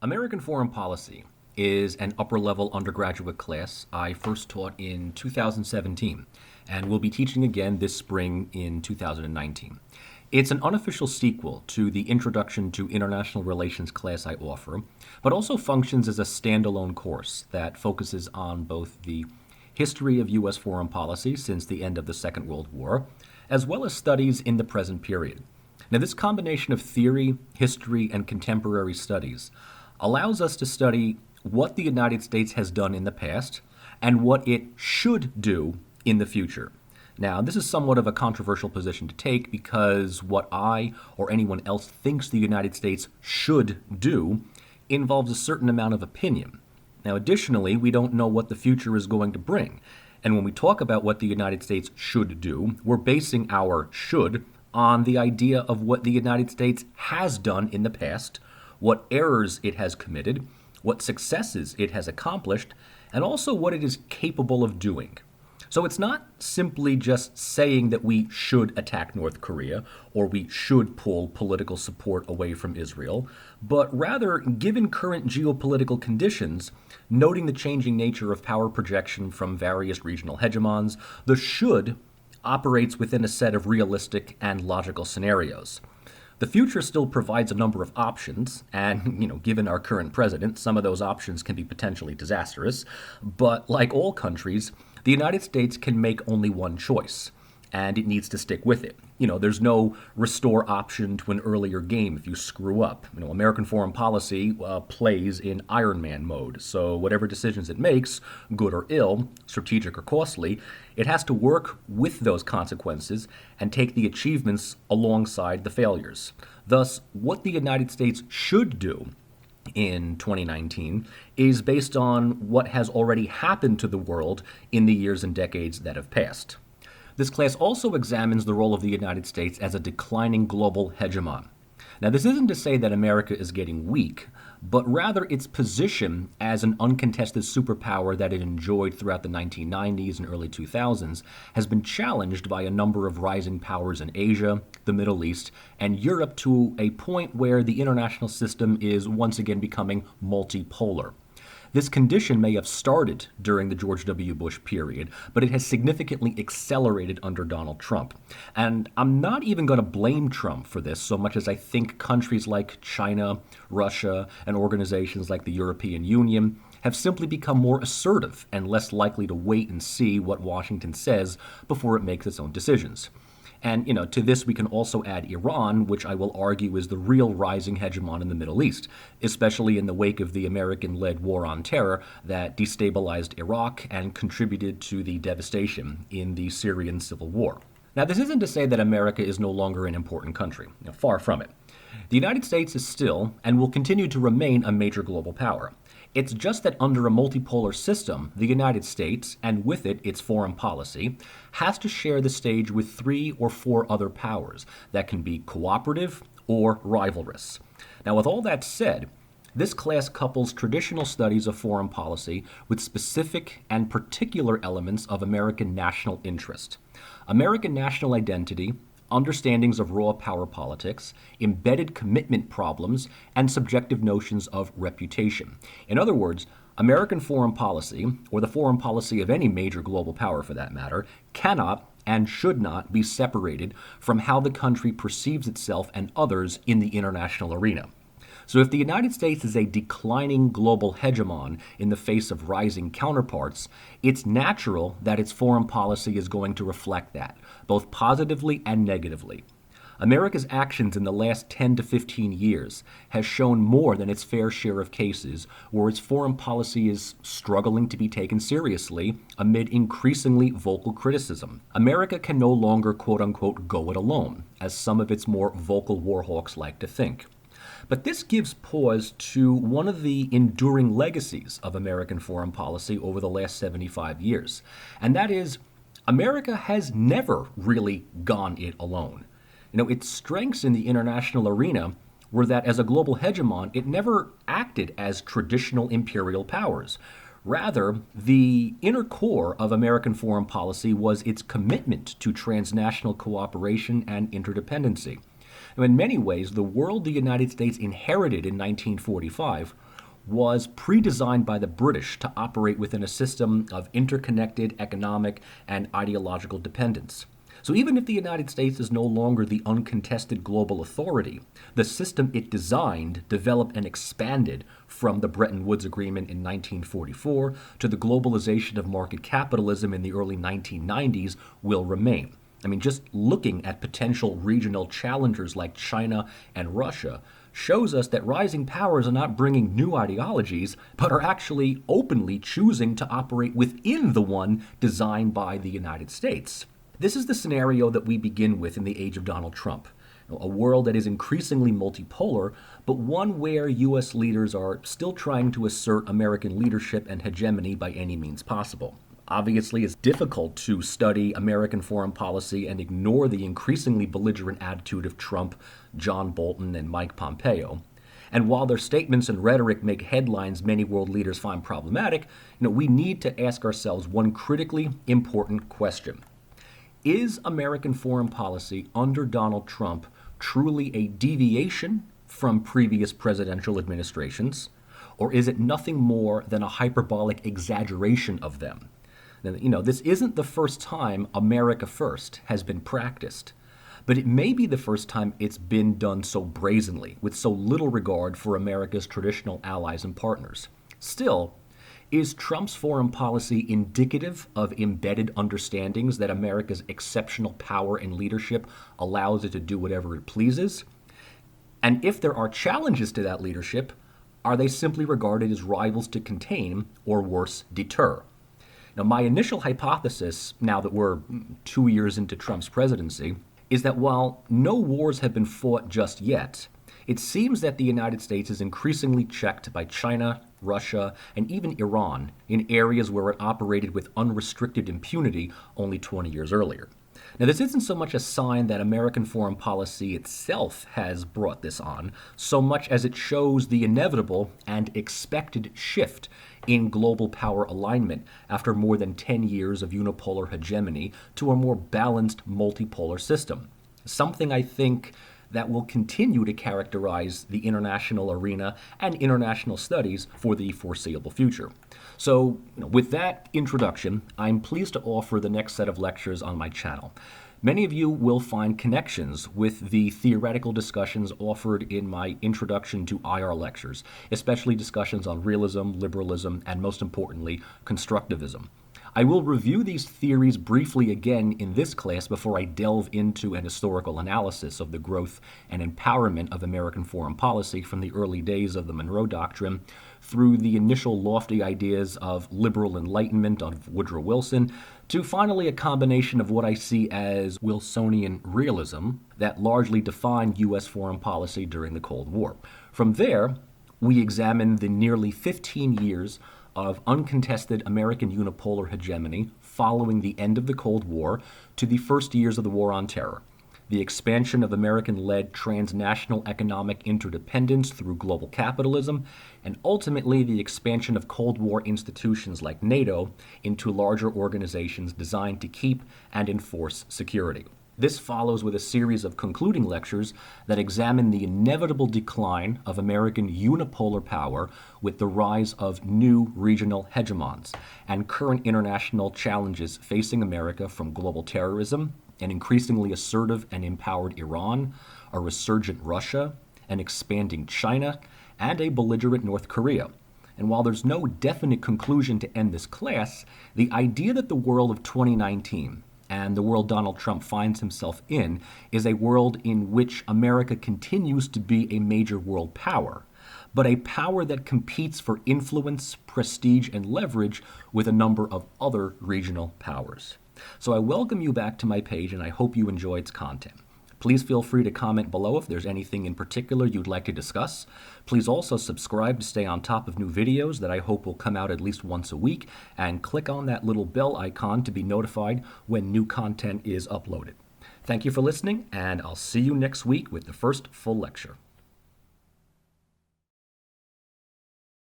American Foreign Policy is an upper level undergraduate class I first taught in 2017 and will be teaching again this spring in 2019. It's an unofficial sequel to the Introduction to International Relations class I offer, but also functions as a standalone course that focuses on both the history of U.S. foreign policy since the end of the Second World War, as well as studies in the present period. Now, this combination of theory, history, and contemporary studies allows us to study what the United States has done in the past and what it should do in the future. Now, this is somewhat of a controversial position to take because what I or anyone else thinks the United States should do involves a certain amount of opinion. Now, additionally, we don't know what the future is going to bring. And when we talk about what the United States should do, we're basing our should on the idea of what the United States has done in the past, what errors it has committed, what successes it has accomplished, and also what it is capable of doing. So it's not simply just saying that we should attack North Korea or we should pull political support away from Israel, but rather, given current geopolitical conditions, noting the changing nature of power projection from various regional hegemons, the should operates within a set of realistic and logical scenarios. The future still provides a number of options, and, given our current president, some of those options can be potentially disastrous. But like all countries, the United States can make only one choice, and it needs to stick with it. There's no restore option to an earlier game if you screw up. American foreign policy plays in Iron Man mode, so whatever decisions it makes, good or ill, strategic or costly, it has to work with those consequences and take the achievements alongside the failures. Thus, what the United States should do in 2019 is based on what has already happened to the world in the years and decades that have passed. This class also examines the role of the United States as a declining global hegemon. Now, this isn't to say that America is getting weak, but rather its position as an uncontested superpower that it enjoyed throughout the 1990s and early 2000s has been challenged by a number of rising powers in Asia, the Middle East, and Europe to a point where the international system is once again becoming multipolar. This condition may have started during the George W. Bush period, but it has significantly accelerated under Donald Trump. And I'm not even going to blame Trump for this so much as I think countries like China, Russia, and organizations like the European Union have simply become more assertive and less likely to wait and see what Washington says before it makes its own decisions. And, to this we can also add Iran, which I will argue is the real rising hegemon in the Middle East, especially in the wake of the American-led war on terror that destabilized Iraq and contributed to the devastation in the Syrian civil war. Now, this isn't to say that America is no longer an important country. Far from it. The United States is still and will continue to remain a major global power. It's just that under a multipolar system, the United States, and with it its foreign policy, has to share the stage with 3 or 4 other powers that can be cooperative or rivalrous. Now, with all that said, this class couples traditional studies of foreign policy with specific and particular elements of American national interest. American national identity, understandings of raw power politics, embedded commitment problems, and subjective notions of reputation. In other words, American foreign policy, or the foreign policy of any major global power for that matter, cannot and should not be separated from how the country perceives itself and others in the international arena. So if the United States is a declining global hegemon in the face of rising counterparts, it's natural that its foreign policy is going to reflect that, both positively and negatively. America's actions in the last 10 to 15 years has shown more than its fair share of cases where its foreign policy is struggling to be taken seriously amid increasingly vocal criticism. America can no longer quote-unquote go it alone, as some of its more vocal war hawks like to think. But this gives pause to one of the enduring legacies of American foreign policy over the last 75 years, and that is America has never really gone it alone. Its strengths in the international arena were that as a global hegemon, it never acted as traditional imperial powers. Rather, the inner core of American foreign policy was its commitment to transnational cooperation and interdependency. In many ways, the world the United States inherited in 1945 was pre-designed by the British to operate within a system of interconnected economic and ideological dependence. So even if the United States is no longer the uncontested global authority, the system it designed, developed, and expanded from the Bretton Woods Agreement in 1944 to the globalization of market capitalism in the early 1990s will remain. Just looking at potential regional challengers like China and Russia shows us that rising powers are not bringing new ideologies, but are actually openly choosing to operate within the one designed by the United States. This is the scenario that we begin with in the age of Donald Trump. A world that is increasingly multipolar, but one where U.S. leaders are still trying to assert American leadership and hegemony by any means possible. Obviously, it's difficult to study American foreign policy and ignore the increasingly belligerent attitude of Trump, John Bolton, and Mike Pompeo. And while their statements and rhetoric make headlines many world leaders find problematic, we need to ask ourselves one critically important question. Is American foreign policy under Donald Trump truly a deviation from previous presidential administrations, or is it nothing more than a hyperbolic exaggeration of them? Now, this isn't the first time America First has been practiced, but it may be the first time it's been done so brazenly, with so little regard for America's traditional allies and partners. Still, is Trump's foreign policy indicative of embedded understandings that America's exceptional power and leadership allows it to do whatever it pleases? And if there are challenges to that leadership, are they simply regarded as rivals to contain, or worse, deter? Now, my initial hypothesis, now that we're 2 years into Trump's presidency, is that while no wars have been fought just yet, it seems that the United States is increasingly checked by China, Russia, and even Iran in areas where it operated with unrestricted impunity only 20 years earlier. Now, this isn't so much a sign that American foreign policy itself has brought this on, so much as it shows the inevitable and expected shift in global power alignment after more than 10 years of unipolar hegemony to a more balanced multipolar system. Something I think that will continue to characterize the international arena and international studies for the foreseeable future. So, with that introduction, I'm pleased to offer the next set of lectures on my channel. Many of you will find connections with the theoretical discussions offered in my Introduction to IR lectures, especially discussions on realism, liberalism, and most importantly, constructivism. I will review these theories briefly again in this class before I delve into an historical analysis of the growth and empowerment of American foreign policy from the early days of the Monroe Doctrine through the initial lofty ideas of liberal enlightenment of Woodrow Wilson to finally a combination of what I see as Wilsonian realism that largely defined U.S. foreign policy during the Cold War. From there, we examine the nearly 15 years of uncontested American unipolar hegemony following the end of the Cold War to the first years of the War on Terror, the expansion of American-led transnational economic interdependence through global capitalism, and ultimately the expansion of Cold War institutions like NATO into larger organizations designed to keep and enforce security. This follows with a series of concluding lectures that examine the inevitable decline of American unipolar power with the rise of new regional hegemons and current international challenges facing America from global terrorism, an increasingly assertive and empowered Iran, a resurgent Russia, an expanding China, and a belligerent North Korea. And while there's no definite conclusion to end this class, the idea that the world of 2019 and the world Donald Trump finds himself in is a world in which America continues to be a major world power, but a power that competes for influence, prestige, and leverage with a number of other regional powers. So I welcome you back to my page, and I hope you enjoy its content. Please feel free to comment below if there's anything in particular you'd like to discuss. Please also subscribe to stay on top of new videos that I hope will come out at least once a week, and click on that little bell icon to be notified when new content is uploaded. Thank you for listening, and I'll see you next week with the first full lecture.